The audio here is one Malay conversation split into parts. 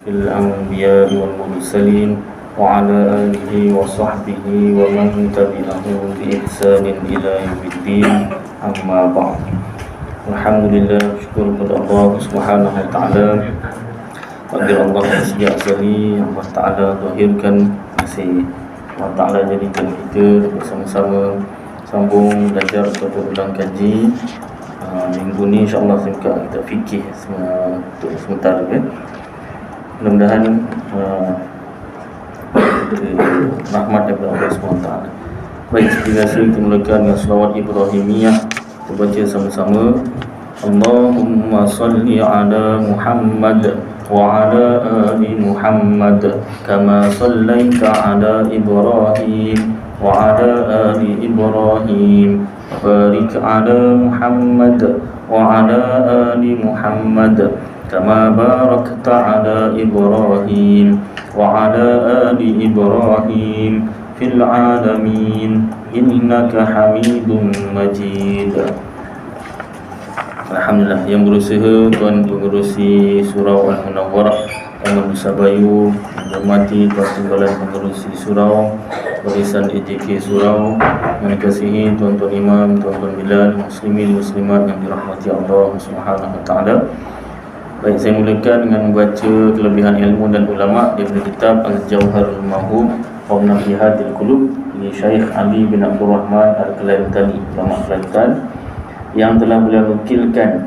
الأنبياء والمرسلين وعلى آله وصحبه ومن تبعه بإحسان إلى يوم الدين أما بعد. Alhamdulillah, syukur kepada Allah Subhanahu wa taala. Takdir Allah sejak azali, Allah Taala zahirkan masih Allah Taala jadikan kita bersama-sama sambung belajar ataupun ulang kaji. Minggu ni insya-Allah kita fikir untuk sementara kan. Mudah-mudahan rahmat daripada Allah SWT. Baik, seperti biasa kita mulakan dengan selawat Ibrahimiyah. Kita baca sama-sama. Allahumma salli ala Muhammad wa ala ali Muhammad kama sallaita ala Ibrahim wa ala ali Ibrahim barik ala Muhammad wa ala ali Muhammad kama barakta ala Ibrahim wa ala ali Ibrahim fil alamin innaka Hamidum Majid. Alhamdulillah, yang berusaha Tuan pengerusi surau Al-Munawwarah, Tuan Musa Bayu, hormati Tuan Tunggalan pengerusi surau, barisan EJK surau, mengasihi Tuan-Tuan Imam, Tuan-Tuan Bilal, muslimin muslimat yang dirahmati Allah Subhanahu wa taala. Baik, saya mulakan dengan membaca kelebihan ilmu dan ulama daripada kitab Al-Jawharul Mahub wa Nafihatil Qulub ini Syekh Ali bin Abdul Rahman Al-Kelantani, ulama Kelantan, yang telah beliau nukilkan,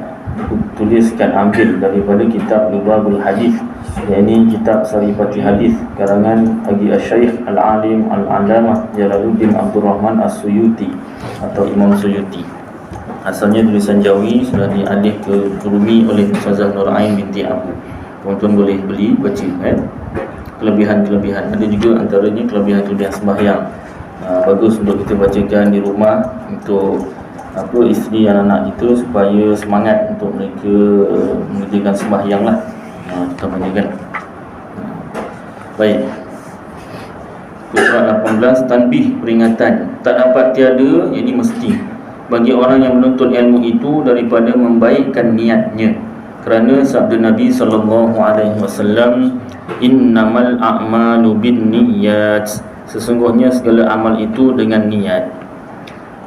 tuliskan, ambil daripada kitab Lughabul Hadis, yakni kitab Saripati Hadis karangan Agi Asy-Syaikh Al-Alim Al-Allamah Jalaluddin Abdul Rahman As-Suyuti atau Imam Suyuti. Asalnya tulisan Jawi, sudah dialih ke Rumi oleh Ustazah Nur Ain binti Abu. Tuan-tuan boleh beli, baca kan. Kelebihan-kelebihan, ada juga antaranya kelebihan-kelebihan sembahyang. Bagus untuk kita bacakan di rumah untuk isteri dan anak kita supaya semangat untuk mereka mengerjakan sembahyang lah, terutamanya kan. Baik, surat 18, tanbih, peringatan. Tak dapat tiada, ini mesti, bagi orang yang menuntut ilmu itu daripada membaikkan niatnya, kerana sabda Nabi SAW, innamal a'malu binniyat, sesungguhnya segala amal itu dengan niat.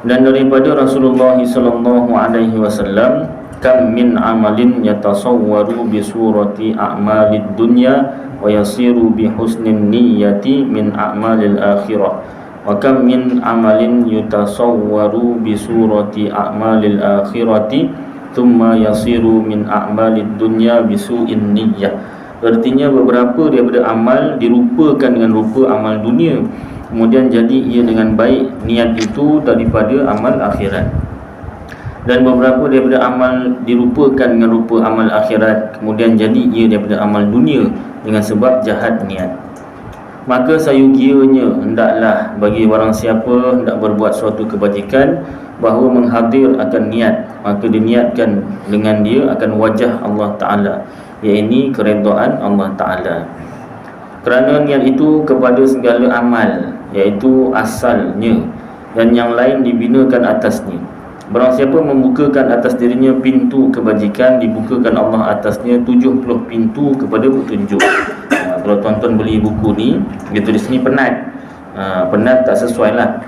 Dan daripada Rasulullah SAW, kam min amalin yatasawwaru bi surati a'malid dunya wa yasiru bi husnin niyyati min a'malil akhirah, wa kam min amalin yatasawwaru bi surati a'malil akhirati thumma yasiru min a'malid dunya bi su'in niyyah. Artinya beberapa daripada amal dirupakan dengan rupa amal dunia, kemudian jadi ia dengan baik niat itu daripada amal akhirat. Dan beberapa daripada amal dirupakan dengan rupa amal akhirat, kemudian jadi ia daripada amal dunia dengan sebab jahat niat. Maka sayugianya hendaklah bagi barang siapa hendak berbuat suatu kebajikan bahawa menghadir akan niat, maka diniatkan dengan dia akan wajah Allah Ta'ala, iaitu keredaan Allah Ta'ala. Kerana niat itu kepada segala amal, iaitu asalnya, dan yang lain dibinakan atasnya. Barang siapa membukakan atas dirinya pintu kebajikan, dibukakan Allah atasnya 70 pintu kepada petunjuk. Kalau tuan-tuan beli buku ni, dia tulis ni penat. Penat tak sesuai lah.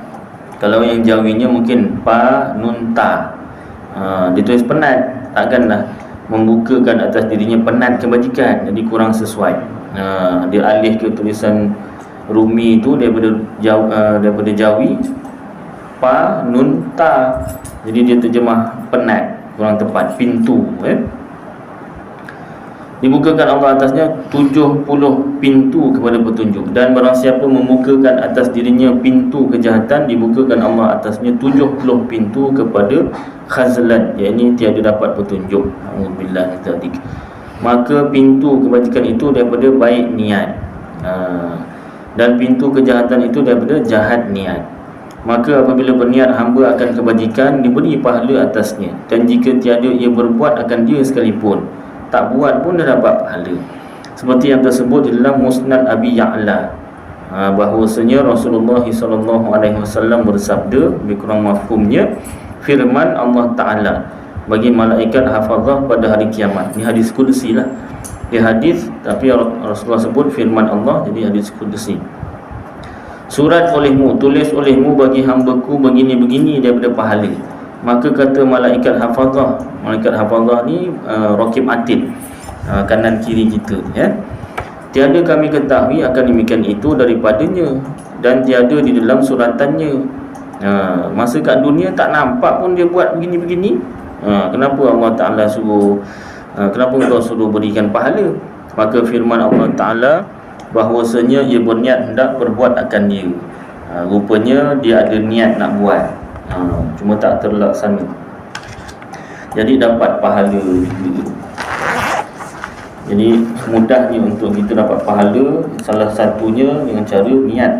Kalau yang Jawinya mungkin pa nun ta, dia tulis penat, takkanlah membukakan atas dirinya penat kebajikan, jadi kurang sesuai. Dia alih ke tulisan Rumi itu daripada Jawi pa nun ta, jadi dia terjemah penat, kurang tepat, pintu dibukakan Allah atasnya 70 pintu kepada petunjuk. Dan barang siapa membukakan atas dirinya pintu kejahatan, dibukakan Allah atasnya 70 pintu kepada khazlan, iaitu tiada dapat petunjuk. Alhamdulillah. Maka pintu kebajikan itu daripada baik niat, dan pintu kejahatan itu daripada jahat niat. Maka apabila berniat hamba akan kebajikan, diberi pahala atasnya, dan jika tiada ia berbuat akan dia sekalipun, tak buat pun dah dapat pahala. Seperti yang tersebut di dalam Musnad Abi Ya'la, bahawasanya Rasulullah SAW bersabda, lebih kurang mafhumnya, firman Allah Ta'ala bagi malaikat hafazah pada hari kiamat. Ini hadis kursi lah. Di hadis, tapi Rasulullah sebut firman Allah, jadi hadis qudsi. Surat olehmu, tulis olehmu bagi hamba-Ku begini-begini daripada pahala. Maka kata malaikat hafazah, malaikat hafazah ni raqib atid, kanan kiri kita, ya. Tiada kami ketahui akan demikian itu daripadanya, dan tiada di dalam suratannya. Masa kat dunia tak nampak pun dia buat begini-begini. Kenapa Allah Ta'ala suruh, kenapa engkau suruh berikan pahala? Maka firman Allah Ta'ala bahwasanya ia berniat hendak berbuat akan dia. Rupanya dia ada niat nak buat, cuma tak terlaksana, jadi dapat pahala. Jadi mudahnya untuk kita dapat pahala, salah satunya dengan cara niat.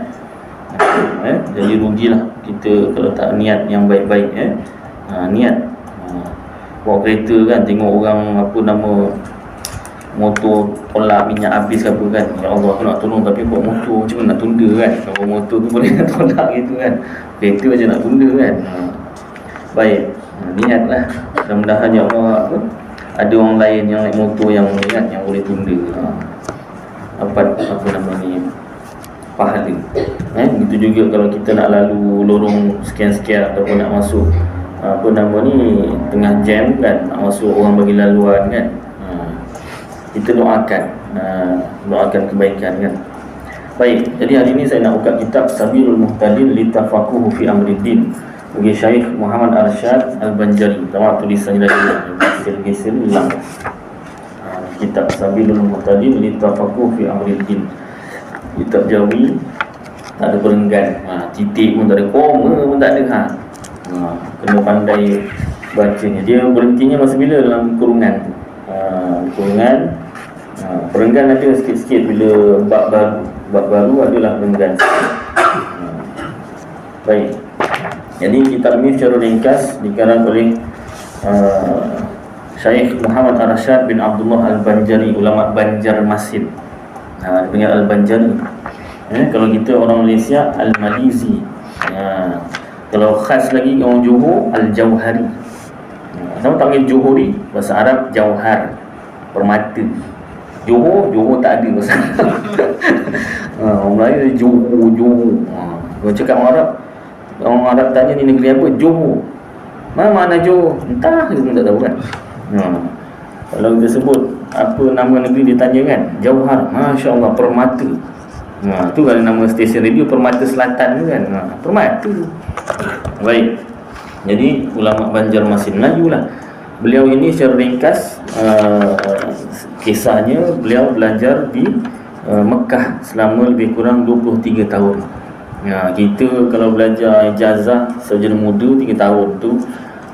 Jadi rugilah kita kalau tak niat yang baik-baik. Niat. Bawa kereta kan, tengok orang apa nama, motor tolak minyak habis ke apa kan, ya Allah aku nak tolong tapi bawa motor macam mana nak tunda kan. Kalau motor tu boleh nak tolak gitu kan, kereta macam nak tunda kan. Baik, niatlah. Mudah-mudahan ya Allah apa, ada orang lain yang naik motor yang niat yang boleh tunda, dapat apa nama ni, pahala. Begitu juga kalau kita nak lalu lorong sekian-sekian ataupun nak masuk apa nama ni, tengah jam kan, nak masuk orang bagi laluan kan, kita doakan kebaikan kan. Baik, jadi hari ini saya nak buka kitab Sabilul Muhtadin Litafaquhu fi Amriddin bagi Syekh Muhammad Arsyad Al-Banjari. Nama tulisannya dari Gisel Lang. Kitab Sabilul Muhtadin Litafaquhu fi Amriddin. Kitab Jawi, tak ada perenggan, titik pun tak ada, koma pun tak ada. Kena pandai bacanya. Dia berhentinya masa bila dalam kurungan. Perenggan ada sikit-sikit bila bab baru adalah perenggan. Baik. Jadi kitab ini secara ringkas dikarang oleh Syekh Muhammad Arsyad bin Abdullah Al-Banjari, ulama Banjarmasin. Dipanggil Al-Banjari. Kalau kita orang Malaysia Al-Malizi. Kalau khas lagi orang Johor Al-Jauhari. Sama tak panggil Johori, bahasa Arab Jauhar, permata. Johor tak ada bahasa Arab. Orang Melayu Johor. Kalau cakap orang Arab tanya ni negeri apa? Johor. Mana Johor? Entah, kita pun tak tahu kan. Kalau kita sebut apa nama negeri dia tanya kan, Jauhar, Masya Allah, permata. Tu kan nama stesen radio, Permata Selatan tu kan, permata. Baik. Jadi ulama Banjarmasin, Melayu lah. Beliau ini secara ringkas kisahnya, beliau belajar di Mekah selama lebih kurang 23 tahun. Kita kalau belajar ijazah sarjana muda 3 tahun tu,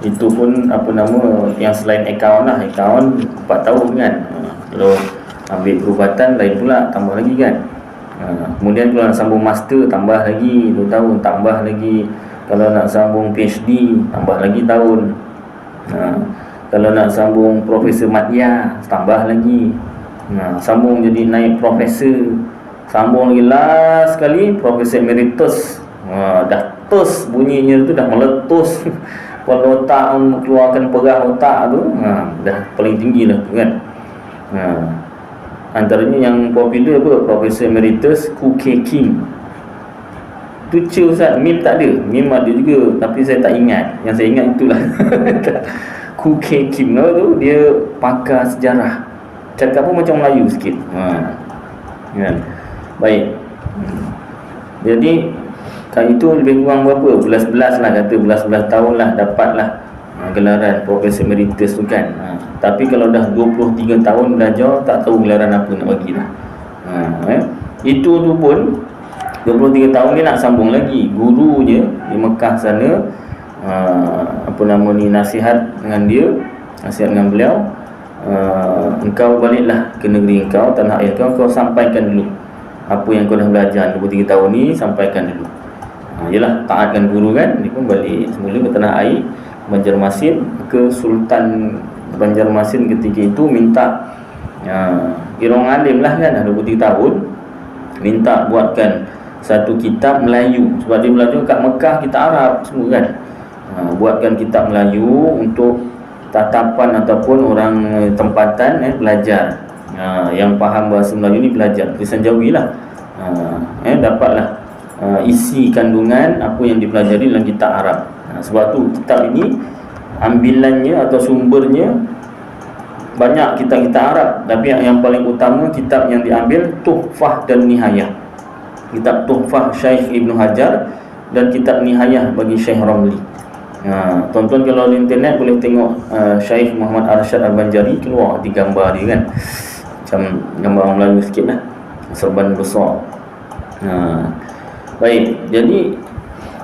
itu pun apa nama, yang selain akaun lah, akaun 4 tahun kan. Kalau ambil perubatan lain pula, tambah lagi kan. Kemudian kalau nak sambung master tambah lagi 2 tahun, tambah lagi. Kalau nak sambung PhD tambah lagi tahun. Kalau nak sambung Profesor Madya tambah lagi. Sambung jadi naik profesor, sambung lagi last sekali Profesor Emeritus. Dah tus bunyinya tu, dah meletus. Kalau otak keluarkan perah otak tu, dah paling tinggi lah tu kan. Antaranya yang popular apa, Profesor Emeritus Kuke Kim. Tu ce Ustaz, meme tak ada. Meme ada juga tapi saya tak ingat. Yang saya ingat itulah. Kuke Kim tu dia pakar sejarah. Cakap pun macam Melayu sikit. Kan? Baik. Jadi kali itu lebih kurang berapa? Belas-belas lah, kata belas-belas tahun lah dapatlah gelaran Profesor Emeritus tu kan. Tapi kalau dah 23 tahun belajar, tak tahu gelaran apa nak bagi lah. Itu tu pun 23 tahun dia nak sambung lagi. Gurunya di Mekah sana apa nama ni, nasihat dengan dia, nasihat dengan beliau, engkau baliklah ke negeri engkau, tanah air kau sampaikan dulu apa yang kau dah belajar 23 tahun ni, sampaikan dulu. Yalah, taatkan guru kan. Dia pun balik semula ke tanah air Banjarmasin, ke Sultan Banjarmasin ketika itu minta orang alim lah kan, 23 tahun, minta buatkan satu kitab Melayu, sebab dia belajar kat Mekah kita Arab semua kan. Buatkan kitab Melayu untuk tatapan ataupun orang tempatan belajar. Yang faham bahasa Melayu ni belajar tulisan Jawi lah. Dapatlah isi kandungan apa yang dipelajari dalam kitab Arab. Sebab tu kitab ini ambilannya atau sumbernya banyak kitab-kitab Arab, tapi yang paling utama kitab yang diambil Tuhfah dan Nihayah. Kitab Tuhfah Syekh Ibn Hajar dan kitab Nihayah bagi Syekh Ramli. Tuan-tuan kalau di internet boleh tengok Syekh Muhammad Arsyad Al-Banjari, keluar di gambar dia kan, macam gambar orang Melayu sikit lah, serban besar. Baik, jadi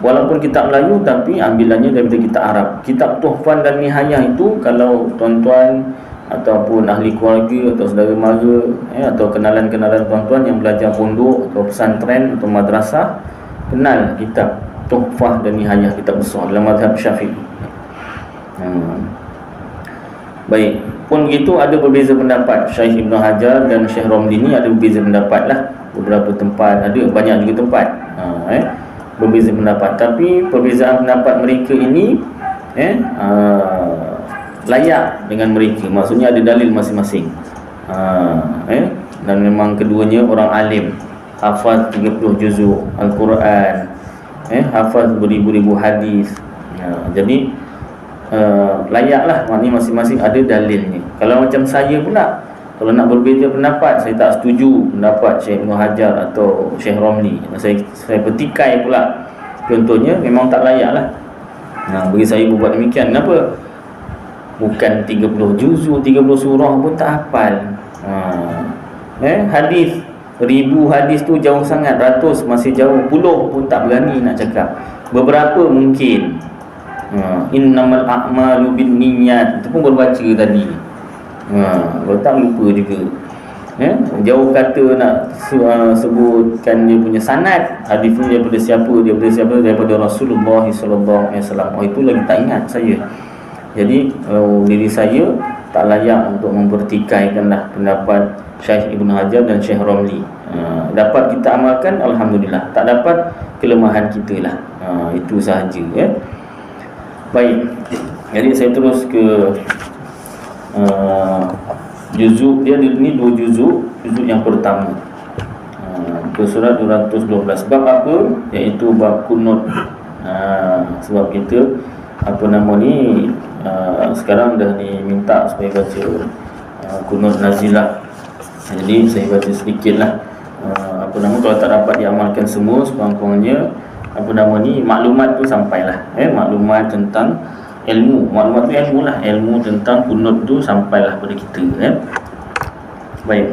walaupun kitab Melayu tapi ambilannya daripada kitab Arab. Kitab Tuhfan dan Nihayah itu kalau tuan-tuan ataupun ahli keluarga atau saudara mara atau kenalan-kenalan tuan-tuan yang belajar pondok atau pesantren atau madrasah, kenal kitab Tuhfah dan Nihayah, kitab besar dalam mazhab Syafi'i. Baik, pun begitu ada berbeza pendapat. Syekh Ibn Hajar dan Syekh Ramli ni ada berbeza pendapat lah. Beberapa tempat ada, banyak juga tempat berbeza pendapat. Tapi perbezaan pendapat mereka ini layak dengan mereka, maksudnya ada dalil masing-masing. Dan memang keduanya orang alim, hafaz 30 juzuk Al-Quran, hafaz beribu-ribu hadis. Jadi layaklah, maknanya masing-masing ada dalilnya. Kalau macam saya pula, kalau nak berbeza pendapat, saya tak setuju pendapat Syekh Ibn Hajar atau Syekh Ramli, saya petikai pula, contohnya, memang tak layaklah. Bagi saya berbuat demikian. Kenapa? Bukan 30 juzuk, 30 surah pun tak hafal. Hadis, 1000 hadis tu jauh sangat, ratus masih jauh, puluh pun tak berani nak cakap. Beberapa mungkin. Innamal a'malu binniyat, itu pun baru baca tadi. Kalau tak lupa juga. Jauh kata nak sebutkan dia punya sanad, hadis ni daripada siapa, daripada Rasulullah SAW. Itu lagi tak ingat saya. Jadi diri saya tak layak untuk mempertikaikanlah pendapat Syekh Ibn Hajar dan Syekh Ramli. Dapat kita amalkan, alhamdulillah. Tak dapat, kelemahan kita lah. Itu sahaja. Baik, jadi saya terus ke juzuk dia. Ni 2 juzuk. Juzuk yang pertama, ke surat 212. Bab apa? Iaitu bab kunut. Sebab kita sekarang dah diminta supaya baca kunut nazilah. Jadi saya baca sedikit lah. Kalau tak dapat diamalkan semua, sekurang-kurangnya maklumat tu sampailah. Maklumat tentang ilmu. Maklumat tu ilmu lah. Ilmu tentang kunut tu sampailah pada kita. Baik.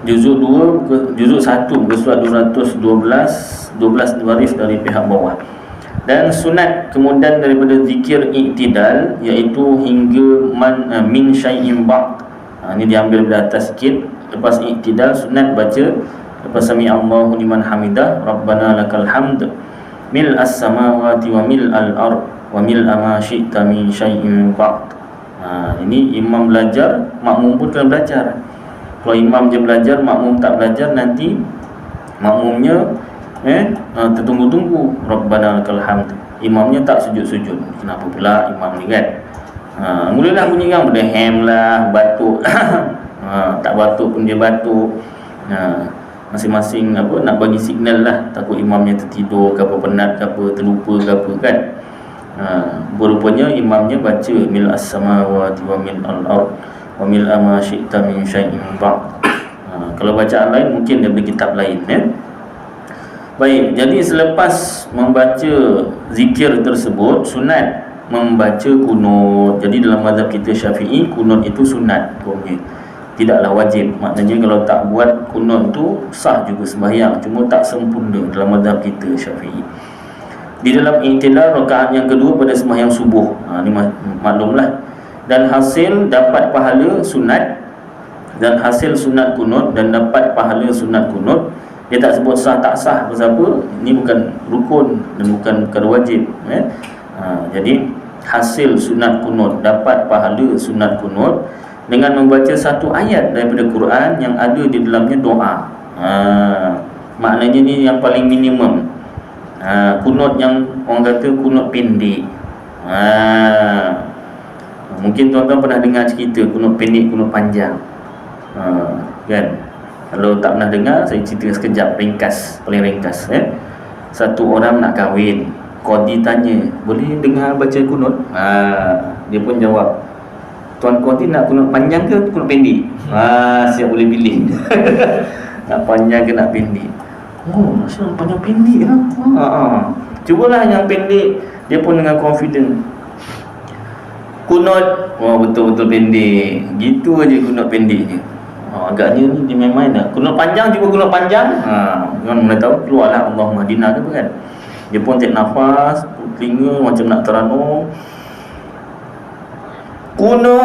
Juzuk 1 ke surat 212, 12 baris dari pihak bawah. Dan sunat kemudian daripada zikir i'tidal, iaitu hingga min syai'in ba'd. Ini diambil dari atas sikit. Lepas i'tidal, sunat baca lepas sami Allahu liman hamidah, Rabbana lakal hamd mil'as samawati wa mil'al ard wa mil'a ma syi'ta min syai'in ba'd. Ini imam belajar, makmum pun kena belajar. Kalau imam je belajar, makmum tak belajar, nanti makmumnya tertunggu-tunggu Rabbana lakal hamd, imamnya tak sujud-sujud. Kenapa pula imam ni kan? Mulalah bunyi kan, berdehem lah, batuk. Tak batuk pun dia batuk. Masing-masing nak bagi signal lah, takut imamnya tertidur ke apa, penat ke apa, terlupa ke apa kan. Berupanya imamnya baca mil'as samawati wa mil'al ard wa mil'a ma syi'ta min syai'in ba'd. Kalau bacaan lain mungkin daripada kitab lain. Baik, jadi selepas membaca zikir tersebut, sunat membaca kunut. Jadi dalam mazhab kita Syafi'i, kunut itu sunat hukumnya, tidaklah wajib. Maknanya kalau tak buat kunut tu sah juga sembahyang, cuma tak sempurna dalam mazhab kita Syafi'i. Di dalam i'tidal rakaat yang kedua pada sembahyang subuh, ini maklumlah. Dan hasil dapat pahala sunat, dan hasil sunat kunut dan dapat pahala sunat kunut. Dia tak sebut sah tak sah, sebab ini bukan rukun dan bukan wajib. Jadi hasil sunat kunut, dapat pahala sunat kunut dengan membaca satu ayat daripada Quran yang ada di dalamnya doa. Maknanya ni yang paling minimum. Kunut yang orang kata kunut pendek. Mungkin tuan-tuan pernah dengar cerita kunut pendek, kunut panjang. Kan, kalau tak pernah dengar, saya cerita sekejap, ringkas, paling ringkas. Satu orang nak kahwin, qadi tanya, boleh dengar baca kunut? Dia pun jawab, tuan qadi nak kunut panjang ke kunut pendek? Siap boleh pilih. Nak panjang ke nak pendek? Oh, maksudnya panjang pendek lah. Cubalah yang pendek. Dia pun dengan confident, kunut, betul-betul pendek. Gitu aja kunut pendek je. Agaknya ni dia main-main tak? Kunut panjang, cuba kunut panjang. Kan mana tahu keluarlah Allahumma hadina ke kan. Dia pun tarik nafas, telinga macam nak teranum. Kunut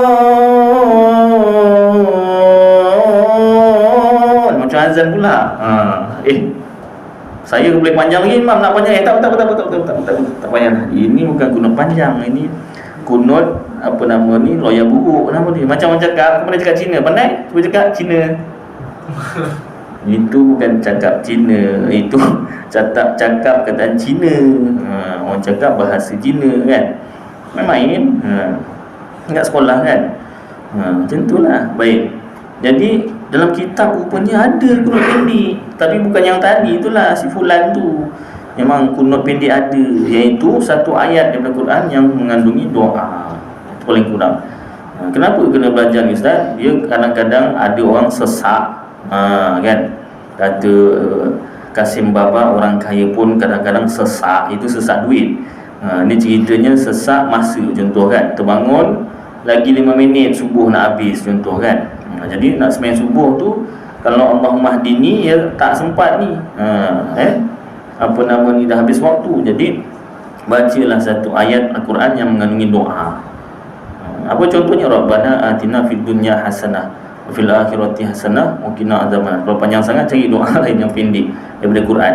macam azan pula. Saya boleh panjang lagi, Imam nak panjang. Tak payah. Ini bukan kunut panjang, ini kunut apa nama ni, loya buruk nama dia. Macam cakap, mana cakap Cina, pandai? Cuba cakap Cina. Itu bukan cakap Cina, itu cakap kataan Cina. Orang cakap bahasa Cina kan. Main-main. Kat sekolah kan. Macam itulah. Baik. Jadi dalam kitab rupanya ada kunut pendek, tapi bukan yang tadi itulah si fulan tu. Memang kunut pendek ada, iaitu satu ayat daripada Quran yang mengandungi doa. Itu paling kurang. Kenapa kena belajar ni Ustaz? Dia kadang-kadang ada orang sesak, kan? Kata Kasim Baba, orang kaya pun kadang-kadang sesak. Itu sesak duit. Ni ceritanya sesak masa, contoh kan. Terbangun lagi 5 minit subuh nak habis, contoh kan. Jadi nak sembahyang subuh tu, kalau Allahumma hdini, ya tak sempat ni. Apa nama ni, dah habis waktu. Jadi bacalah satu ayat Al-Quran yang mengandungi doa. Apa contohnya? Rabbana atina fid dunya hasanah wa fil akhirati hasanah wa qina adzabannar. Kalau panjang sangat, cari doa lain yang pendek daripada Quran.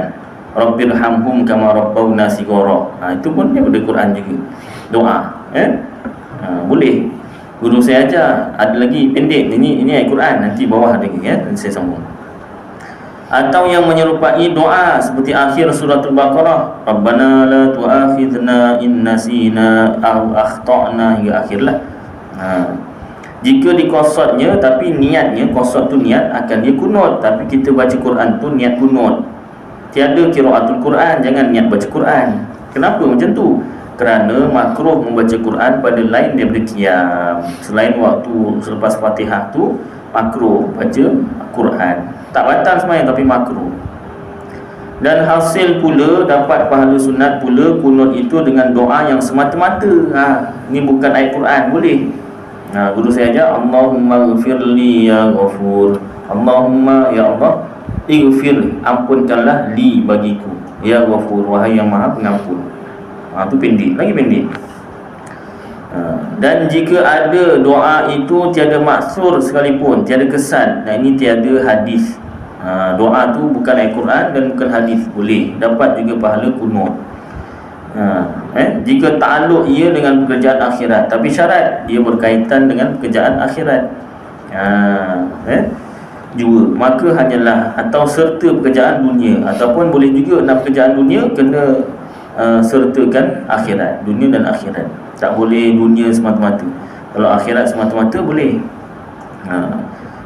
Rabbirhamhum kama rabbawna shighara. Itu pun daripada Quran juga. Doa, boleh. Guru saya ajar, ada lagi pendek. Ini ayat Quran, nanti bawah ada lagi nanti saya sambung. Atau yang menyerupai doa seperti akhir surah Al-Baqarah, Rabbana la tu'akhidna in nasina aw akhtana, hingga akhirlah. Jika dikosotnya, tapi niatnya, kosot tu niat, akan dia kunut. Tapi kita baca Quran tu niat kunut. Tiada qiraatul Quran, jangan niat baca Quran. Kenapa macam tu? Kerana makruh membaca Quran pada lain daripada qiyam. Selain waktu selepas Fatihah tu, makruh baca Quran. Tak batal sembahyang, tapi makruh. Dan hasil pula dapat pahala sunat pula kunut itu dengan doa yang semata-mata. Ini bukan ayat Quran, boleh. Guru saya ajar, Allahumma ghafirli ya ghafur. Allahumma, ya Allah, ighfir, ampunkanlah li bagiku, ya ghafur, wahai yang maha pengampun. Itu pendek, lagi pendek. Dan jika ada doa itu tiada maksur sekalipun, tiada kesan, ini tiada hadis. Doa tu bukan ayat Quran dan bukan hadis, boleh dapat juga pahala kunut. Jika ta'alluq ia dengan pekerjaan akhirat, tapi syarat dia berkaitan dengan pekerjaan akhirat, jua, maka hanyalah, atau serta pekerjaan dunia. Ataupun boleh juga nak pekerjaan dunia, kena sertakan akhirat, dunia dan akhirat. Tak boleh dunia semata-mata. Kalau akhirat semata-mata boleh.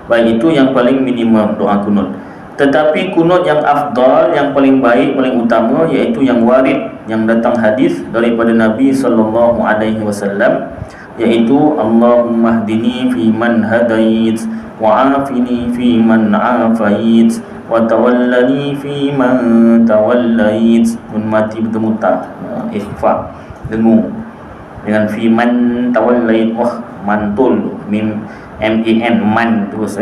Baik, itu yang paling minimum doa kunut. Tetapi kunut yang afdal, yang paling baik, paling utama, iaitu yang warid, yang datang hadis daripada Nabi SAW, iaitu Allahumma hdini fi man hadait, wa afini fi man afait, wa tawallani fi man tawallait. Nun mati bertemu ta, ikhfa, dengung dengan fi man tawallait. Mantul, mim man, man terus.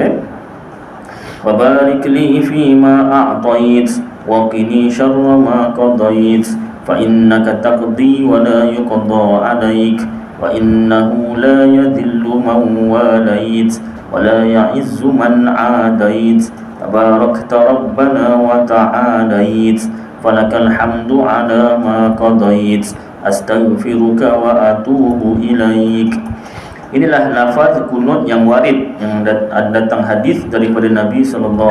Wa barik li fi ma a'tait, wa qini syarra ma qadait, fa innaka taqdi wa la yuqda 'alaik, wa innahu la yadhillu man walait, wa la ya'izzu man 'adait, tabarakta rabbana wa ta'alait, falakal hamdu 'ala ma qadait, astaghfiruka wa atubu ilaik. Inilah lafaz kunut yang warid, yang datang hadis daripada Nabi SAW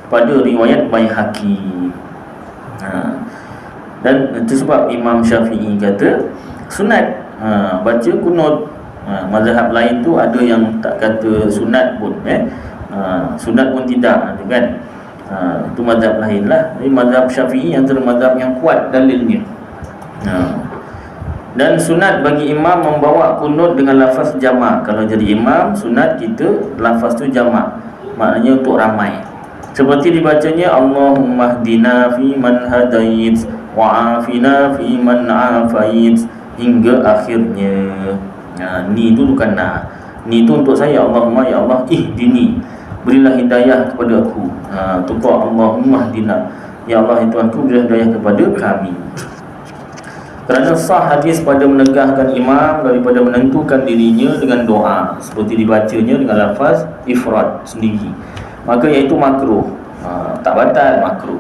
pada riwayat Baihaqi. Dan itu sebab Imam Syafi'i kata sunat baca kunut Mazhab lain tu ada yang tak kata sunat pun, sunat pun tidak, kan. Itu mazhab lain lah. Jadi mazhab Syafi'i antara mazhab yang kuat dalilnya. Dan sunat bagi imam membawa kunut dengan lafaz jamak. Kalau jadi imam, sunat kita lafaz tu jamak, maknanya untuk ramai. Seperti dibacanya Allahumma hdina fi man hadait wa afina fi man afait hingga akhirnya. Ni tu bukan na. Ni tu untuk saya, Allahumma ya Allah ihdini, berilah hidayah kepada aku. Tu Allahumma hdina, ya Allah Tuhanku, berilah hidayah kepada kami. Kerana sah hadis pada menegahkan imam daripada menentukan dirinya dengan doa seperti dibacanya dengan lafaz ifrad sendiri, maka iaitu makruh. Tak batal, makruh.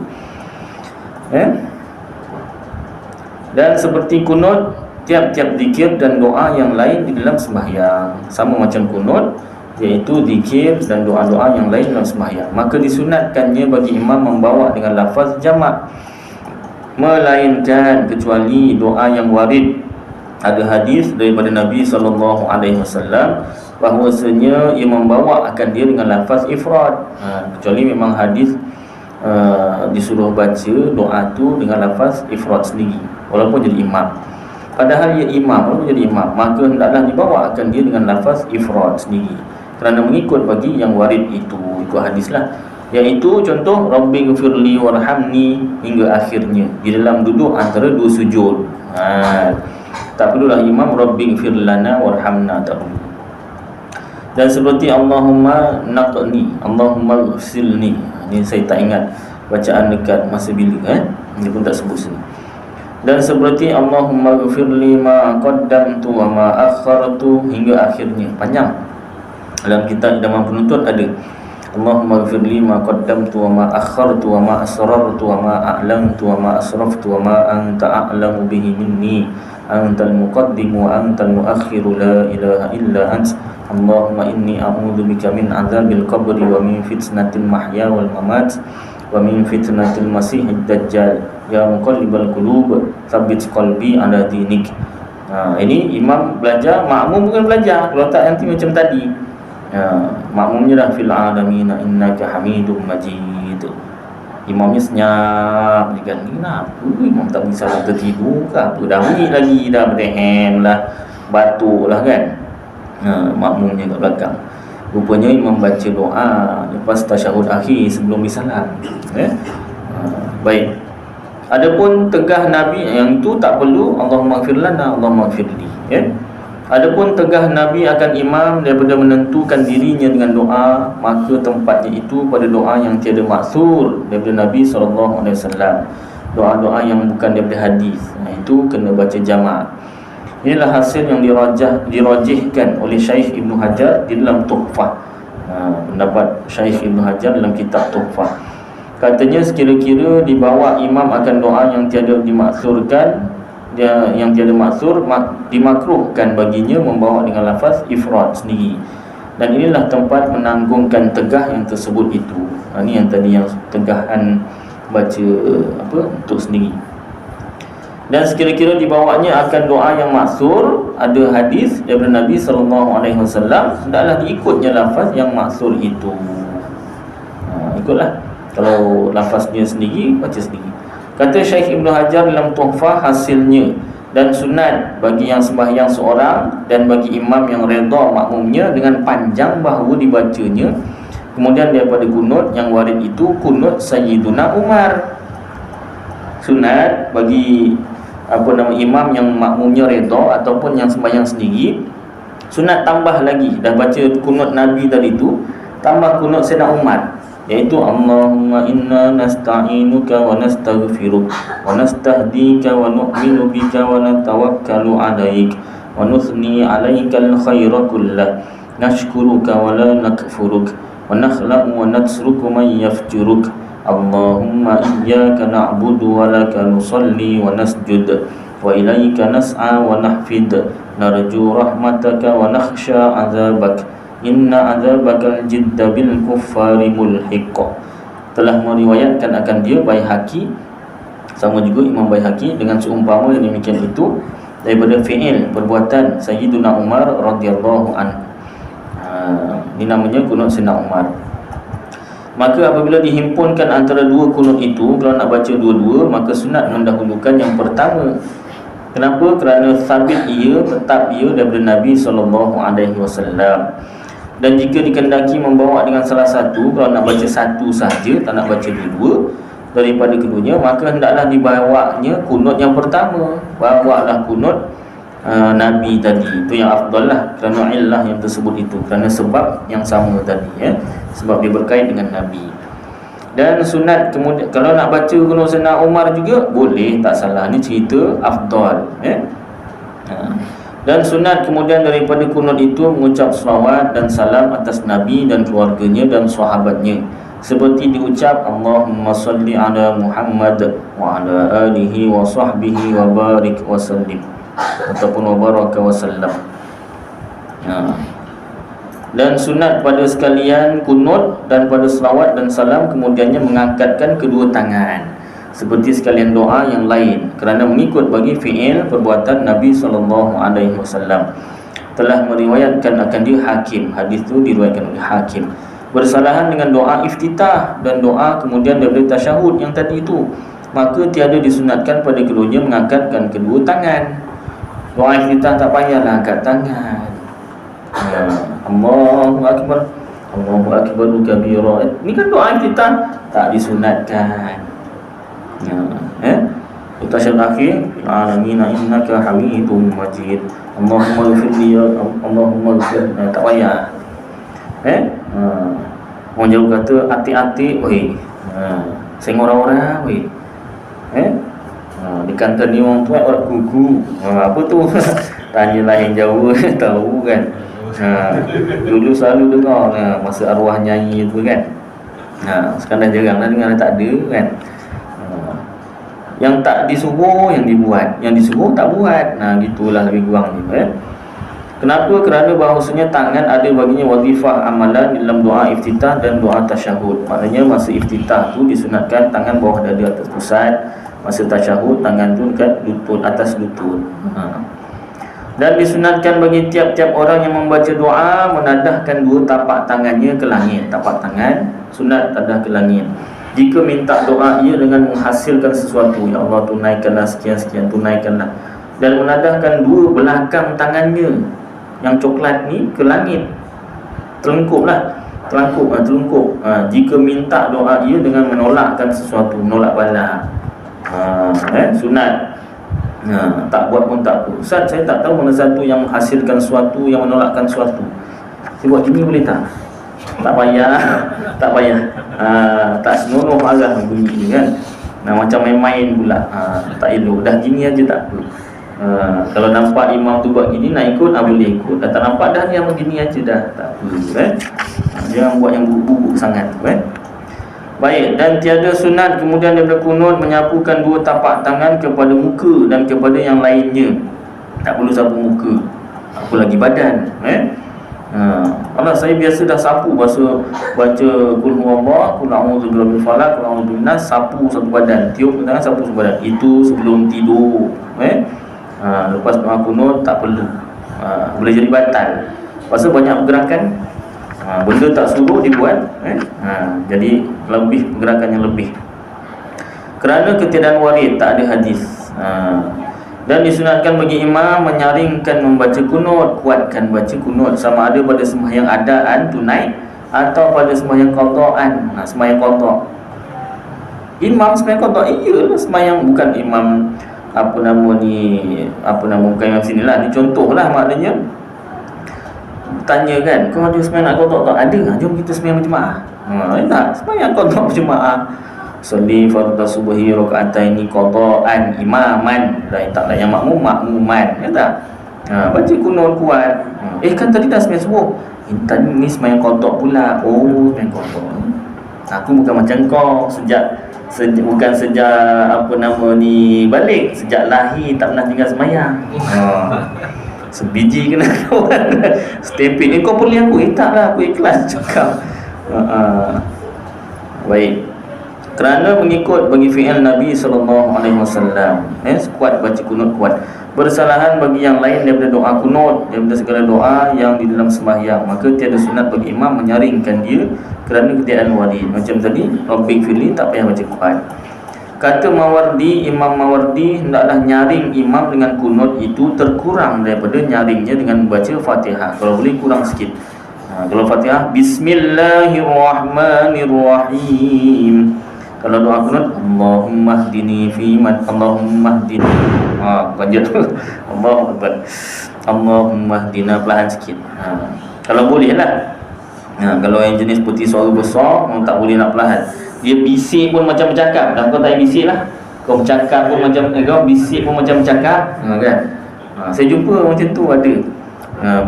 Dan seperti kunut, tiap-tiap zikir dan doa yang lain di dalam sembahyang sama macam kunut, iaitu zikir dan doa-doa yang lain dalam sembahyang, maka disunatkannya bagi imam membawa dengan lafaz jamak, melainkan kecuali doa yang warid. Ada hadis daripada Nabi SAW bahwasanya ia membawa akan dia dengan lafaz ifrad, kecuali memang hadis disuruh baca doa tu dengan lafaz ifrad sendiri walaupun jadi imam. Padahal ia imam, walaupun jadi imam, maka hendaklah dibawa akan dia dengan lafaz ifrad sendiri kerana mengikut bagi yang warid itu, ikut hadis lah. Iaitu contoh Rabbighfirli warhamni hingga akhirnya di dalam duduk antara dua sujud. Tak perlulah imam Rabbighfir lana warhamna, tak perlu. Dan seperti Allahumma naqni, Allahumma ghsilni, ini saya tak ingat bacaan dekat masa bila, dia pun tak sebut sini. Dan seperti Allahumma ghfirli ma qaddamtu wa ma akhartu hingga akhirnya, panjang. Dalam kitab Idaman Penuntut ada Allahumma ghfirli ma qaddamtu wa ma akhartu wa ma asrartu wa ma a'lamtu wa ma asraftu wa ma anta a'lamu bihi minni antal muqaddimu wa antal muakhiru la ilaha illa ant. Allahumma inni a'udzu bika min adzabil qabri wa min fitnatil mahya wal mamat wa min fitnatil masiihid dajjal ya muqallibal qulub tsabbit qalbi ala dinik. Ini imam belajar, makmum bukan belajar. Kalau tak nanti macam tadi, makmumnya dah fil alamin innaka hamidum majid, imamnya senyap je kan. Kenapa imam tak bisa tertidur ke apa, dah bunyi lagi, dah berdehem lah, batuk lah kan. Makmumnya kat belakang, rupanya imam baca doa lepas tasyahud akhir sebelum bersalam. Baik. Adapun tegah Nabi yang itu tak perlu Allahumma ighfir lana, Allahumma ighfirli, Adapun tegah Nabi akan imam daripada menentukan dirinya dengan doa, maka tempatnya itu pada doa yang tiada maksur daripada Nabi SAW, doa-doa yang bukan daripada hadis. Itu kena baca jamak. Inilah hasil yang dirajihkan oleh Syekh Ibn Hajar di dalam Tuhfah. Pendapat Syekh Ibn Hajar dalam kitab Tuhfah, katanya sekira-kira dibawa imam akan doa yang tiada dimaksurkan, yang tiada maksur, dimakruhkan baginya membawa dengan lafaz ifrad sendiri. Dan inilah tempat menanggungkan tegah yang tersebut itu. Ini yang tadi yang tegahan baca untuk sendiri. Dan sekira-kira dibawanya akan doa yang maksur, ada hadis daripada Nabi SAW, hendaklah diikutnya lafaz yang maksur itu. Ikutlah. Kalau lafaznya sendiri, baca sendiri. Kata Syekh Ibn Hajar dalam Tuhfah, hasilnya dan sunat bagi yang sembahyang seorang dan bagi imam yang redha makmumnya dengan panjang bahawa dibacanya. Kemudian daripada kunut yang warid itu kunut Sayyiduna Umar. Sunat bagi imam yang makmumnya redha ataupun yang sembahyang sendiri, sunat tambah lagi, dah baca kunut Nabi tadi itu, tambah kunut Sayyidina Umar, iaitu Allahumma inna nasta'inuka wa nastaghfiruk wa nastahdika wa nu'minu bika wa natawakkalu 'alaik wa nuthni 'alaikal khaira kullah nashkuruka wa la nakfuruk wa nakhla'u wa natsruku man yafjuruk. Allahumma iyyaka na'budu wa laka nusalli wa nasjud wa ilaika nas'a wa nahfid narju rahmataka wa nakhsha 'adzabak inna 'adzabakal jidda bil kuffari mulhiq. Telah meriwayatkan akan dia Baihaqi, sama juga Imam Baihaqi dengan seumpama yang demikian itu, daripada fi'il perbuatan Sayyiduna Umar radhiyallahu anhu. Ini namanya kunut Sayyidina Umar. Maka apabila dihimpunkan antara dua kunut itu, kalau nak baca dua-dua, maka sunat mendahulukan yang pertama. Kenapa? Kerana sabit ia, tetap ia daripada Nabi SAW. Dan jika dikendaki membawa dengan salah satu, kalau nak baca satu sahaja, tak nak baca dua-dua daripada keduanya, maka hendaklah dibawanya kunut yang pertama. Bawalah kunut Nabi tadi. Itu yang afdal lah, kerana illah yang tersebut itu, kerana sebab yang sama tadi, sebab dia berkait dengan Nabi. Dan sunat kemudian, kalau nak baca kunut Sayyidina Umar juga boleh, tak salah. Ni cerita afdal, Dan sunat kemudian daripada kunut itu mengucap selawat dan salam atas Nabi dan keluarganya dan sahabatnya, seperti diucap Allahumma salli ala Muhammad wa ala alihi wa sahbihi wa barik wa sallim, ataupun wa baraka wa sallam. Dan sunat pada sekalian kunut dan pada selawat dan salam kemudiannya mengangkatkan kedua tangan seperti sekalian doa yang lain, kerana mengikut bagi fi'il perbuatan Nabi SAW. Telah meriwayatkan akan dia Hakim. Hadis itu diriwayatkan oleh Hakim. Bersalahan dengan doa iftitah dan doa kemudian daripada tasyahud yang tadi itu, maka tiada disunatkan pada keduanya mengangkatkan kedua tangan. Doa iftitah tak payahlah angkat tangan. Allahu Akbar, Allahu Akbar kabira. Ini kan doa iftitah, tak disunatkan. Tasyahud akhir, alamin innaka hamidum majid, Allahumma ighfirli, Allahumma ighfir. Tak payah. Orang jauh kata hati-hati, oi. Seng orang-orang, oi. Di kantor ni orang tua orang kuku. Apa tu? Tanyalah yang jauh tahu kan. Dulu selalu dengar masa arwah nyanyi tu kan. Sekarang dah jarang dah dengar, tak ada kan. Yang tak disuruh yang dibuat, yang disuruh tak buat. Gitulah lebih kurang ni. Kenapa? Kerana bahawasanya tangan ada baginya wazifah amalan dalam doa iftitah dan doa tasyahud. Maknanya masa iftitah tu disunatkan tangan bawah dada atas pusat, masa tasyahud tangan tu dekat lutut, atas lutut. Dan disunatkan bagi tiap-tiap orang yang membaca doa menadahkan dua tapak tangannya ke langit. Tapak tangan sunat tadah ke langit. Jika minta doa ia dengan menghasilkan sesuatu, ya Allah tunaikanlah sekian-sekian, tunaikanlah. Dan menadahkan dua belakang tangannya yang coklat ni ke langit. Telungkuplah, telungkup. Jika minta doa ia dengan menolakkan sesuatu, menolak bala. Sunat. Tak buat pun tak apa. Ustaz, saya tak tahu mana satu yang menghasilkan sesuatu, yang menolakkan sesuatu. Saya buat gini boleh tak? Tak payah. Tak senonoh arah bunyi ni kan. Macam main-main pula. Tak elok. Dah gini aja tak apa. Kalau nampak imam tu buat gini, nak ikut, boleh ikut. Dah tak nampak dah, yang begini aja dah, tak apa. Jangan buat yang bubuk-bubuk sangat kan. Baik, dan tiada sunat kemudian daripada kunut menyapukan dua tapak tangan kepada muka dan kepada yang lainnya. Tak perlu sapu muka, apa lagi badan. Allah, saya biasa dah sapu baca qul huwallah, qul a'udzu birabbil falaq, qul a'udzu bin nas, sapu satu badan, tiup tangan sapu satu badan. Itu sebelum tidur. Lepas doa kunut tak perlu. Boleh jadi batal. Pasal banyak pergerakan, benda tak suruh dibuat. Jadi lebih pergerakan yang lebih. Kerana ketiadaan warid, tak ada hadis. Dan disunatkan bagi imam menyaringkan membaca kunut, kuatkan baca kunut, sama ada pada sembahyang adaan tunai atau pada sembahyang qadaan. Sembahyang qada, imam sembahyang qada, iyalah sembahyang, bukan imam bukan imam sinilah, ni contohlah. Maknanya tanya kan, kau ada sembahyang nak qada tak? Ada, jom kita sembahyang berjemaah. Tak, sembahyang qada berjemaah. Salli fardhu subhi raka'ataini qada'an imaman. Tak ada yang makmuman, ya tak? Baca kunut kuat. Kan tadi dah sembahyang subuh. Tadi ni sembahyang qada pula. Oh, sembahyang qada. Aku bukan macam kau, bukan sejak balik, sejak lahir tak pernah tinggal sembahyang. Sebiji kena kawan. Stepin kau boleh aku. Taklah, aku ikhlas cakap. Baik. Kerana mengikut bagi fi'il Nabi SAW, kuat baca kunut kuat. bersalahan bagi yang lain daripada doa kunut, daripada segala doa yang di dalam sembahyang, maka tiada sunat bagi imam menyaringkan dia kerana ketiadaan wali. Macam tadi, Rabbik firli, tak payah baca Quran. Kata Mawardi, Imam Mawardi, hendaklah nyaring imam dengan kunut itu terkurang daripada nyaringnya dengan membaca Fatihah. Kalau boleh kurang sikit. Kalau Fatihah, Bismillahirrahmanirrahim. Kalau doa kunut, Allahumma hdini fiman, Allahumma hdini. Panjat tu. Allahu Akbar. Allahumma hdina, perlahan sikit. Kalau boleh lah. Kalau yang jenis putih suara besar, tak boleh nak perlahan. Dia bisik pun macam bercakap. Dan kau tak bisik lah. Kau bercakap pun macam, kau bisik pun macam bercakap, kan? Saya jumpa macam tu ada.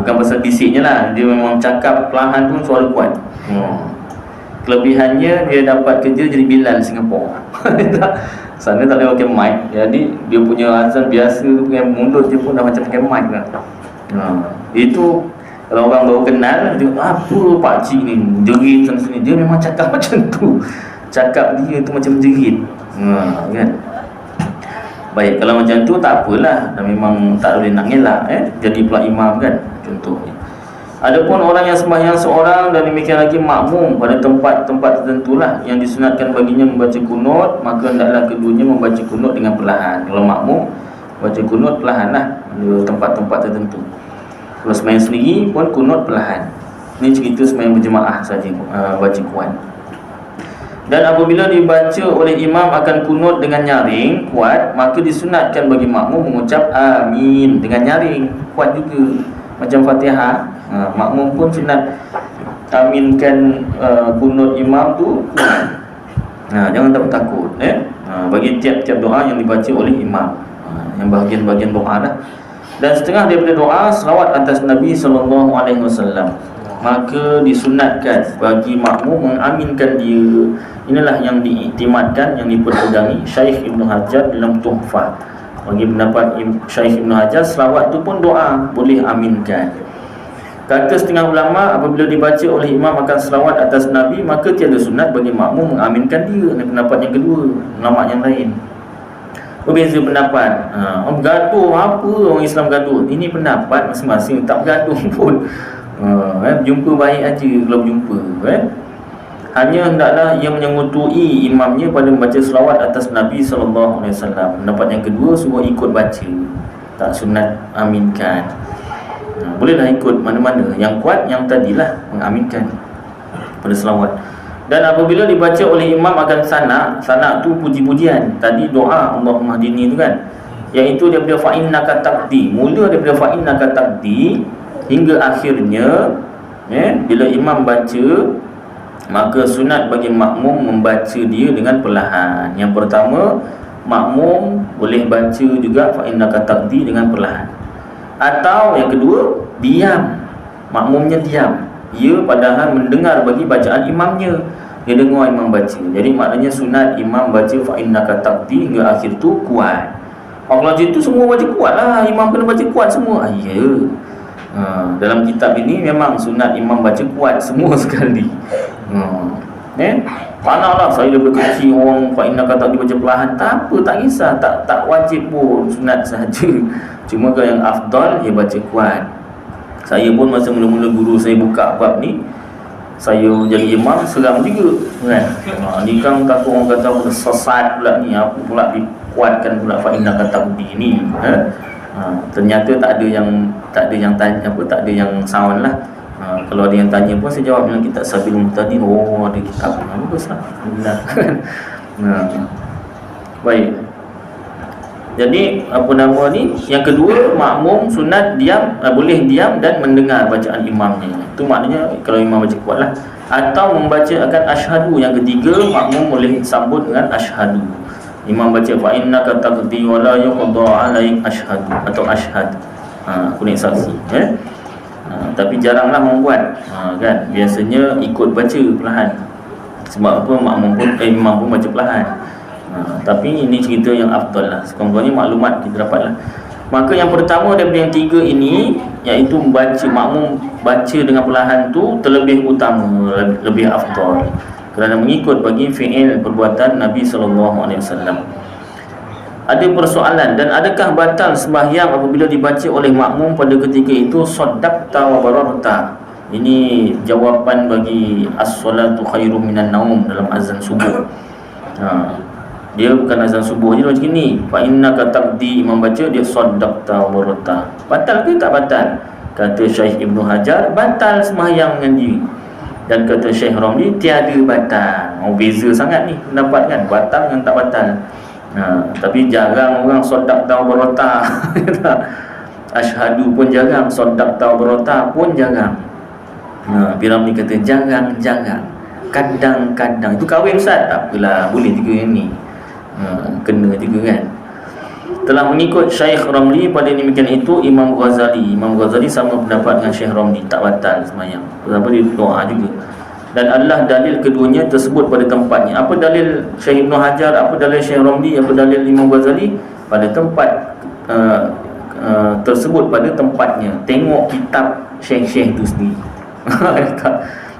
Bukan pasal bisiknya lah, dia memang cakap perlahan pun suara kuat. Kelebihannya dia dapat kerja jadi Bilal Singapura. Sana tak boleh pakai mic, jadi dia punya azan biasa tu, yang mulut dia pun dah macam pakai mic lah. Itu kalau orang baru kenal, dia apa pakcik ni jerit sana sini, dia memang cakap macam tu. Cakap dia tu macam jerit. Kan? Baik, kalau macam tu tak apalah, dan memang tak boleh nak ngelak, jadi pula imam kan, contohnya. Adapun orang yang sembahyang seorang dan demikian lagi makmum pada tempat-tempat tertentulah yang disunatkan baginya membaca kunut, maka hendaklah keduanya membaca kunut dengan perlahan. Kalau makmum baca kunut perlahanlah di tempat-tempat tertentu. Kalau sembahyang sendiri pun kunut perlahan. Ini cerita sembahyang berjemaah saja, baca Quran. Dan apabila dibaca oleh imam akan kunut dengan nyaring kuat, maka disunatkan bagi makmum mengucap amin dengan nyaring kuat juga, macam Fatihah. Makmum pun sunat aminkan kunut imam tu kuat. Jangan takut. Bagi tiap-tiap doa yang dibaca oleh imam, yang bahagian-bahagian doa lah. Dan setengah daripada doa selawat atas Nabi SAW, maka disunatkan bagi makmum mengaminkan dia. Inilah yang diiktimadkan, yang diperpegangi Syekh Ibn Hajar dalam Tuhfah. Bagi pendapat Syekh Ibn Hajar, selawat tu pun doa, boleh aminkan. Kata setengah ulama, apabila dibaca oleh imam akan selawat atas Nabi, maka tiada sunat bagi makmum mengaminkan dia. Ini pendapat yang kedua, ulama yang lain. Berbeza pendapat. Orang gaduh, apa orang Islam gaduh? Ini pendapat masing-masing, tak bergaduh pun. Jumpa baik aja kalau berjumpa. Hanya hendaklah ia menyengutui imamnya pada membaca selawat atas Nabi SAW. Pendapat yang kedua, suruh ikut baca, tak sunat aminkan. Bolehlah ikut mana-mana. Yang kuat yang tadilah mengaminkan pada selawat. Dan apabila dibaca oleh imam akan sanak tu puji-pujian. Tadi doa Allahumma hdini tu kan, iaitu daripada fa'innaka taqdi, mula daripada fa'innaka taqdi hingga akhirnya. Bila imam baca, maka sunat bagi makmum membaca dia dengan perlahan. Yang pertama, makmum boleh baca juga fa'innaka taqdi dengan perlahan. Atau yang kedua, diam. Makmumnya diam, ia padahal mendengar bagi bacaan imamnya. Dia dengar imam baca. Jadi maknanya sunat imam baca fa'innaka taqdi hingga akhir tu kuat. Kalau macam tu semua baca kuat lah, imam kena baca kuat semua. Ya. Dalam kitab ini memang sunat imam baca kuat semua sekali. Panaklah saya daripada kecil orang fa'innaka taqdi baca perlahan. Tak apa, tak kisah, tak wajib pun, sunat sahaja. Cuma kalau yang afdal, dia baca kuat. Saya pun masa mula-mula guru saya buka bab ni, saya jadi imam seram juga kan. Ni kan takut orang kata apa sesat pula ni, apa pula dikuatkan pula fa'innaka taqdi ni. Ternyata tak ada yang tanya apa, tak ada yang sound lah. Kalau ada yang tanya pun saya jawab dengan kitab Sabilul Muhtadin. Oh, ada kitab. Bagus lah, alhamdulillah. Baik. Jadi apa nama ni? Yang kedua, makmum sunat diam, boleh diam dan mendengar bacaan imamnya. Itu maknanya kalau imam baca kuat lah. Atau membaca akan asyhadu. Yang ketiga, makmum boleh sambut dengan asyhadu. Imam baca fa'innaka taqdi wa la yuqda 'alaik asyhadu atau asyhad. Aku ni saksi. Tapi jaranglah membuat. Kan? Biasanya ikut baca perlahan. Sebab apa? Makmum pun imam pun baca perlahan. Tapi ini cerita yang afdal lah. Sekurang-kurangnya maklumat kita dapat lah. Maka yang pertama daripada yang tiga ini, iaitu membaca, makmum baca dengan perlahan tu terlebih utama, lebih afdal, kerana mengikut bagi fi'il perbuatan Nabi SAW. Ada persoalan, dan adakah batal sembahyang apabila dibaca oleh makmum pada ketika itu saddaqta wa bararta? Ini jawapan bagi as-salatu khairum minan naum dalam azan subuh. Dia bukan azan subuh je macam ni. Fa innaka taqdi, imam baca dia saddaqta wa bararta. Batal ke tak batal? Kata Syekh Ibnu Hajar, batal sembahyang dengan diri. Dan kata Syekh Ramli, tiada batal. Beza sangat ni pendapat kan, batal dengan tak batal. Tapi jarang orang saddaqta wa bararta. Asyhadu pun jarang, saddaqta wa bararta pun jarang. Ramli kata jarang-jarang, kadang-kadang. Itu kahwin Ustaz? Tak apalah, boleh juga yang ni. Kena juga kan. Telah mengikut Syekh Ramli pada demikian itu Imam Ghazali sama pendapat dengan Syekh Ramli, tak batal sembahyang. Sebab dia doa juga. Dan adalah dalil keduanya tersebut pada tempatnya. Apa dalil Syekh Ibnu Hajar, apa dalil Syekh Ramli, apa dalil Imam Ghazali? Pada tempat tersebut, pada tempatnya. Tengok kitab syekh-syekh itu sendiri.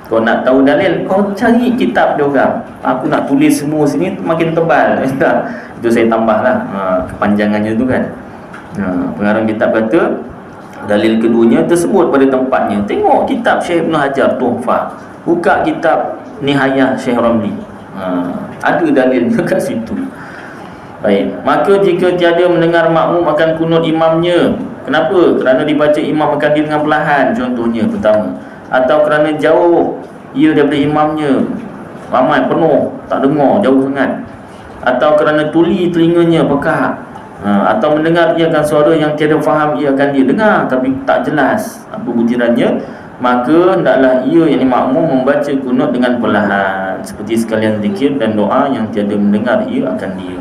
Kau nak tahu dalil, kau cari kitab dia orang. Aku nak tulis semua sini makin tebal. Itu saya tambahlah kepanjangannya tu kan. Pengarang kitab kata dalil keduanya tersebut pada tempatnya. Tengok kitab Syekh Ibnu Hajar Tuhfah, buka kitab Nihayah Syekh Ramli, ada dalilnya kat situ. Baik, maka jika tiada mendengar makmum akan kunut imamnya. Kenapa? Kerana dibaca imam akan dia dengan perlahan, contohnya pertama. Atau kerana jauh ia daripada imamnya, ramai penuh, tak dengar, jauh sangat. Atau kerana tuli telinganya pekak, atau mendengar ia akan suara yang tiada faham ia akan dia dengar tapi tak jelas apa butirannya, maka hendaklah ia yang makmum membaca kunut dengan perlahan seperti sekalian zikir dan doa yang tiada mendengar ia akan dia.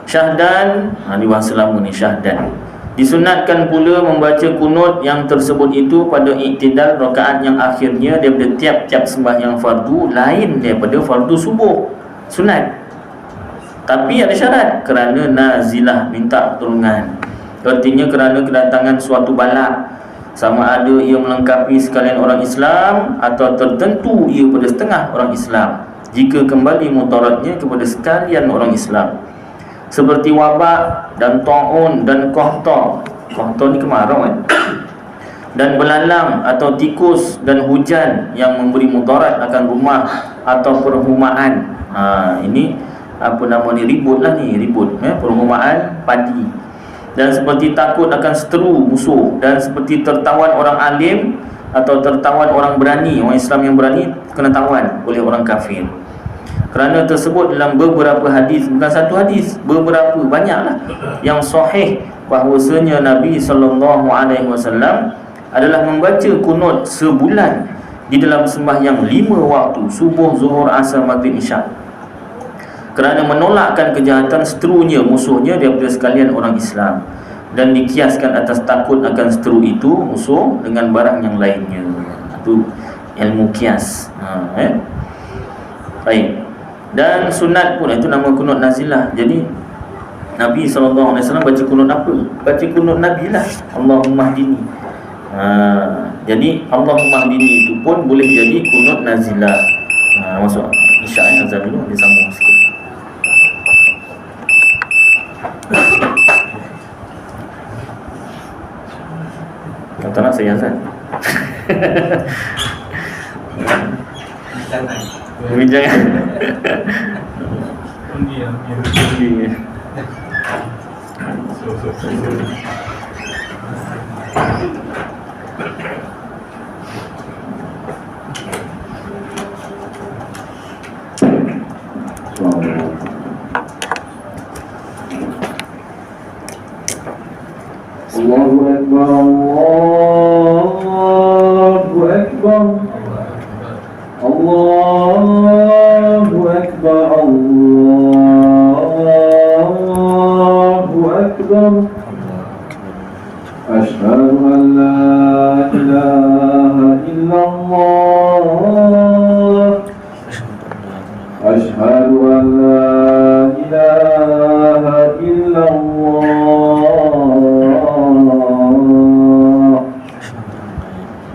Syahdan, di bahasa lama ni syahdan. Disunatkan pula membaca kunut yang tersebut itu pada iktidal rakaat yang akhirnya daripada tiap-tiap sembahyang fardu lain daripada fardu subuh. Sunat. Tapi ada syarat, kerana nazilah, minta pertolongan. Artinya kerana kedatangan suatu bala, sama ada ia melengkapi sekalian orang Islam atau tertentu ia pada setengah orang Islam, jika kembali mudaratnya kepada sekalian orang Islam, seperti wabak dan ta'un dan qahta. Qahta ni kemarau kan? Dan belalang atau tikus dan hujan yang memberi mudarat akan rumah atau perhumaan. Ini apa nama ni, ribut perhumaan padi. Dan seperti takut akan seteru musuh, dan seperti tertawan orang alim atau tertawan orang berani, orang Islam yang berani kena tawan oleh orang kafir. Kerana tersebut dalam beberapa hadis, bukan satu hadis, beberapa, banyaklah yang sahih bahwasanya Nabi SAW adalah membaca kunut sebulan di dalam sembahyang 5 waktu, subuh, zuhur, asar, maghrib, isyak, kerana menolakkan kejahatan seterunya musuhnya daripada sekalian orang Islam, dan dikiaskan atas takut akan seteru itu musuh dengan barang yang lainnya. Itu ilmu kias. Baik. Dan sunat pun, itu nama kunut nazilah. Jadi Nabi SAW baca kunut apa? Baca kunut Nabi lah, Allahumma hdini. Jadi Allahumma hdini itu pun boleh jadi kunut nazilah. Masuk isyak azan dulu, dia sambung sikit. Tak nak saya azan. Jangan. Allahu Akbar, Allahu Akbar, Allahu Akbar, Allahu Akbar. Asyhadu an la ilaha illallah, asyhadu an la ilaha illallah,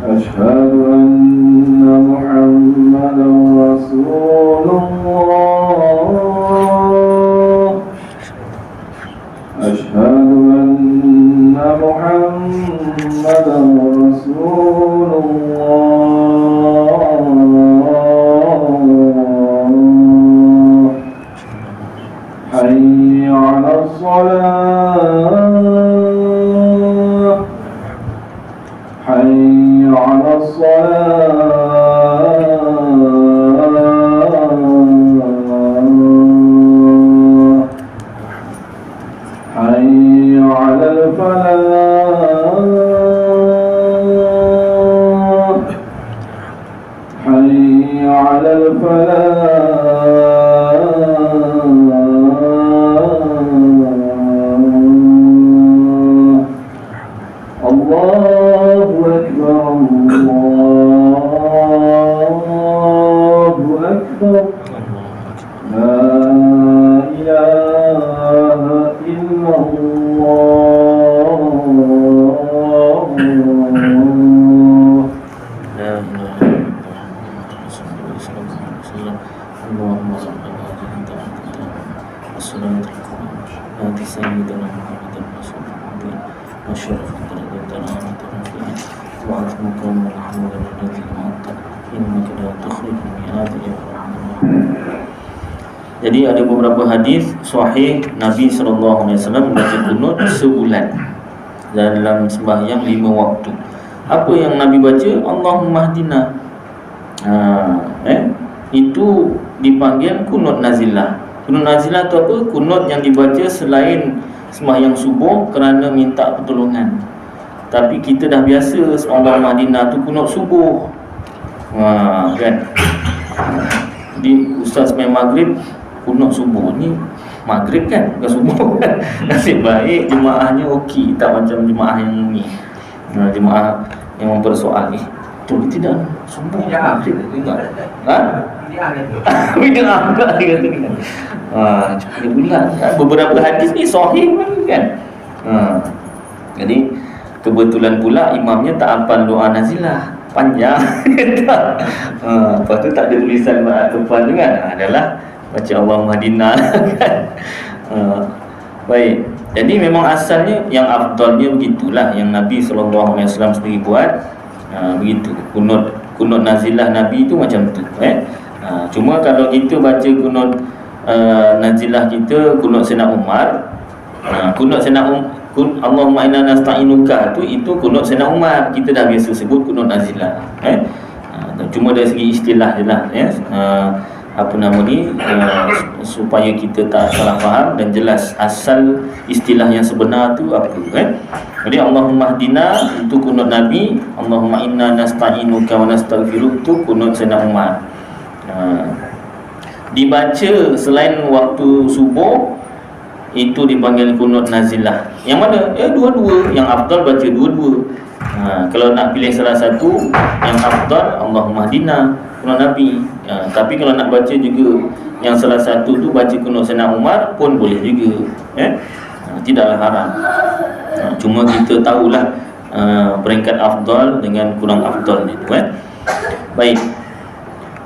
asyhadu anna Muhammadan Rasulullah, الصلاة حي على الصلاة حي على الفلاح حي على الفلاح الله أكبر الله أكبر لا إله إلا الله لا إله إلا الله اللهم صل على سيدنا محمد والصلاة آت سيدنا محمد رسول الله وشرف درجتنا وترفيع وعظمك محمود الذي أنت إنك لا تخلف الميعاد يا رحمن الرحيم. Jadi ada beberapa hadis sahih Nabi SAW membaca kunut sebulan dalam sembahyang 5 waktu. Apa yang Nabi baca? Allahumma hdina. Itu dipanggil kunut nazilah. Kunut nazilah itu apa? Kunut yang dibaca selain sembahyang subuh kerana minta pertolongan. Tapi kita dah biasa Allahumma hdina tu kunut subuh. Kan? Di ustaz main maghrib kunut subuh ni maghrib kan, bukan subuh kan. Nasib baik jemaahnya okey, tak macam jemaah yang ni. Jemaah yang mempersoal tu tidak subuh maghrib juga. Bid'ah juga dia kata kan. Dia ulang beberapa hadis ni sahih kan. Jadi kebetulan pula imamnya tak hafal doa nazilah, panjang. Lepas tu tak ada tulisan depan tu kan. Adalah baca Allahumma hdina kan. Baik. Jadi memang asalnya yang afdalnya begitulah yang Nabi SAW sendiri buat. Begitu. Kunut nazilah Nabi tu macam tu. Cuma kalau kita baca kunut nazilah kita, kunut Sayyidina Umar, kunut Sayyidina Allahumma inna nasta'inuka itu kunut Sayyidina Umar. Kita dah biasa sebut kunut nazilah. Cuma dari segi istilah je lah, apa nama ni, supaya kita tak salah faham dan jelas asal istilah yang sebenar tu apa. Jadi Allahumma hdina itu kunut Nabi, Allahumma inna nasta'inuka wa nastaghfiruka itu kunut Sayyidina Umar. Dibaca selain waktu subuh itu dipanggil kunut nazilah. Yang mana? Dua-dua. Yang afdal baca dua-dua. Kalau nak pilih salah satu, yang afdal Allahumma hdina kunut Nabi. Tapi kalau nak baca juga yang salah satu tu baca kunut Sayyidina Umar pun boleh juga. Tidaklah haram. Cuma kita tahulah peringkat afdal dengan kurang afdal itu. Baik.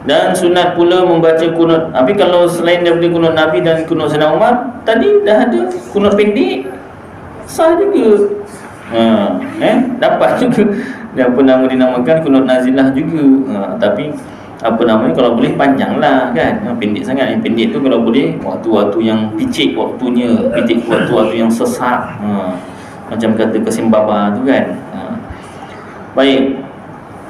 Dan sunat pula membaca kunut. Tapi kalau selain daripada kunut Nabi dan kunut Sayyidina Umar, tadi dah ada kunut pendek, sah juga. Dapat juga. Dan apa nama dinamakan kunut nazilah juga. Tapi apa namanya, kalau boleh panjanglah kan. Pendek sangat. Yang pendek tu kalau boleh waktu-waktu yang picik waktunya, waktu-waktu yang sesak. Macam kata Kasim Baba tu kan. Baik.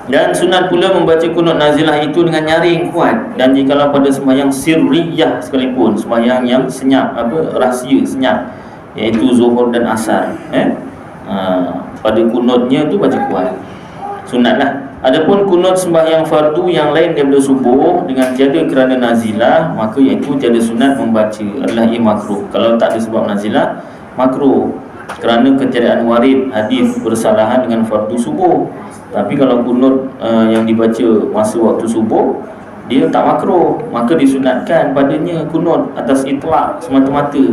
Dan sunat pula membaca kunut nazilah itu dengan nyaring kuat. Dan jikalau pada sembahyang sirriyah sekalipun, sembahyang yang senyap, rahsia senyap, iaitu zuhur dan asar, pada kunutnya tu baca kuat, sunatlah. Adapun kunut sembahyang fardu yang lain daripada subuh dengan tiada kerana nazilah, maka iaitu tiada sunat membaca, adalah ia makruh. Kalau tak ada sebab nazilah, makruh kerana ketiadaan warid hadis bersalahan dengan fardu subuh. Tapi kalau kunut yang dibaca masa waktu subuh, dia tak makruh, maka disunatkan padanya kunut atas itlaq semata-mata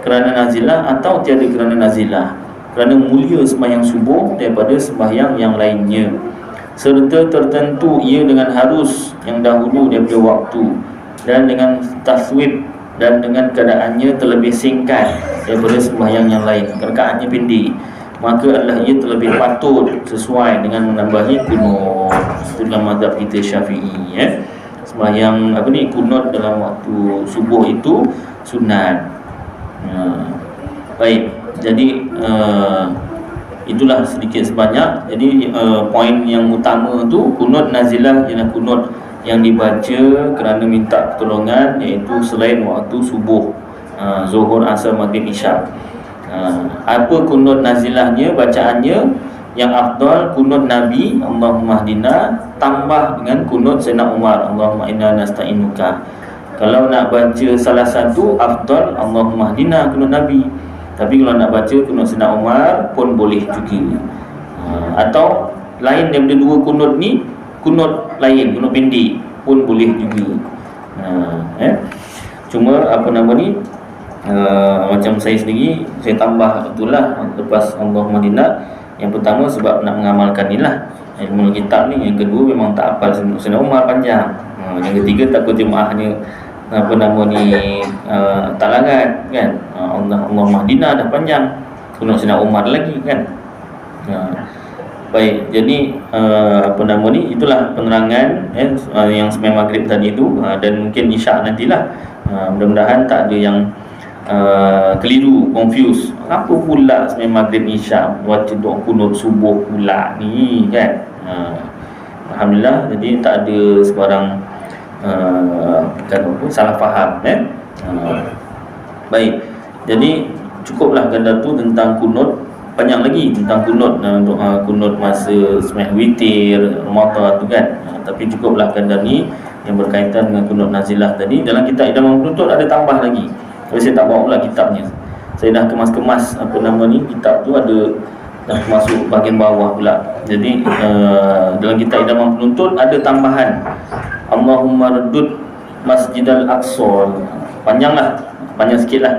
kerana nazilah atau tiada kerana nazilah, kerana mulia sembahyang subuh daripada sembahyang yang lainnya, serta tertentu ia dengan harus yang dahulu daripada waktu, dan dengan taswib, dan dengan keadaannya terlebih singkat daripada sembahyang yang lain, rakaatnya pendek, maka adalah ia terlebih patut sesuai dengan menambahi kunut. Itu dalam mazhab kita Syafi'i. Sembahyang kunut dalam waktu subuh itu sunat. Baik, jadi itulah sedikit sebanyak. Jadi poin yang utama tu kunut nazilah ialah kunut yang dibaca kerana minta pertolongan, iaitu selain waktu subuh, zuhur, asar, maghrib, isyak. Apa kunut nazilahnya, bacaannya? Yang afdal kunut Nabi Allahumma hdina tambah dengan kunut Sayyidina Umar Allahumma inna nasta'inuka. Kalau nak baca salah satu afdal Allahumma hdina kunut Nabi. Tapi kalau nak baca kunut Sayyidina Umar pun boleh juga. Atau lain daripada dua kunut ni, kunut lain, kunut pendek pun boleh juga. Cuma apa nama ni, macam saya sendiri, saya tambah itulah lepas Allahumma hdina. Yang pertama sebab nak mengamalkan ni lah ilmu kitab ni. Yang kedua memang tak hafal Sayyidina Umar panjang. Yang ketiga takut jemaahnya apa nama ni tak larat kan. Allahumma hdina dah panjang, kunut Sayyidina Umar lagi kan. Baik, jadi apa nama ni, itulah penerangan yang sembahyang maghrib tadi tu, dan mungkin isyak nantilah. Mudah-mudahan tak ada yang keliru, confuse. Apa pula sembahyang maghrib isyak baca doa kunut subuh pula ni kan. Alhamdulillah, jadi tak ada sebarang salah faham baik, jadi cukuplah ganda tu tentang kunut. Panjang lagi tentang kunut, doa kunut masa sembahyang witir, Ramadan tu kan. Tapi cukuplah ganda ni yang berkaitan dengan kunut nazilah tadi. Dalam kitab Idaman Penuntut ada tambah lagi, tapi saya tak bawa pula kitabnya. Saya dah kemas-kemas apa nama ni, kitab tu ada dah masuk bahagian bawah pula. Jadi dalam kitab Idaman Penuntut ada tambahan Allahumma raddud Masjidal Aqsa. Panjang sikit lah.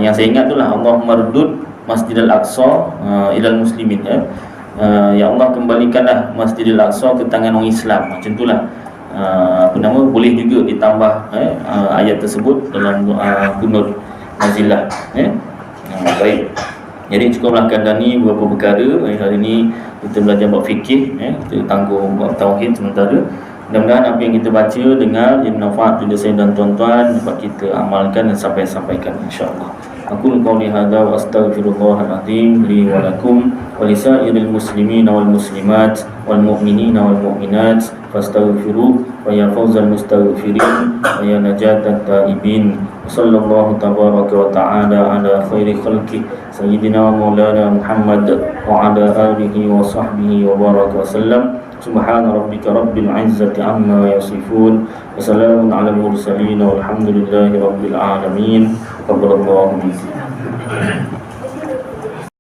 Yang saya ingat tu lah Allahumma raddud Masjidal Aqsa ilal muslimin, ya Allah kembalikanlah Masjidil Aqsa ke tangan orang Islam. Macam itulah. Apa nama, boleh juga ditambah ayat tersebut dalam doa kunut nazilah. Baik, jadi cukuplah kandang ni beberapa perkara. Hari ni kita belajar bab fikih, kita tanggung bab tauhid sementara. Mudah-mudahan apa yang kita baca, dengar, jadi manfaat pada saya dan tuan-tuan, dapat kita amalkan dan sampaikan insya-Allah. Aku qauli hadza wa astaghfirullahal azim li wa lakum wa lisairil muslimin wal muslimat wal mu'minin wal mu'minat fastaghfiruh wa ya fawzal mustaghfirin wa ya najatat taibin. Sallallahu tabaraka wa ta'ala ala khairi khalqi sayyidina wa maulana Muhammad wa ala alihi wa sahbihi wa baraka wa sallam. Subhana rabbika rabbil izzati amma yasifun wa salamun ala al mursalin walhamdulillahi rabbil alamin. Qabbalallahu minkum.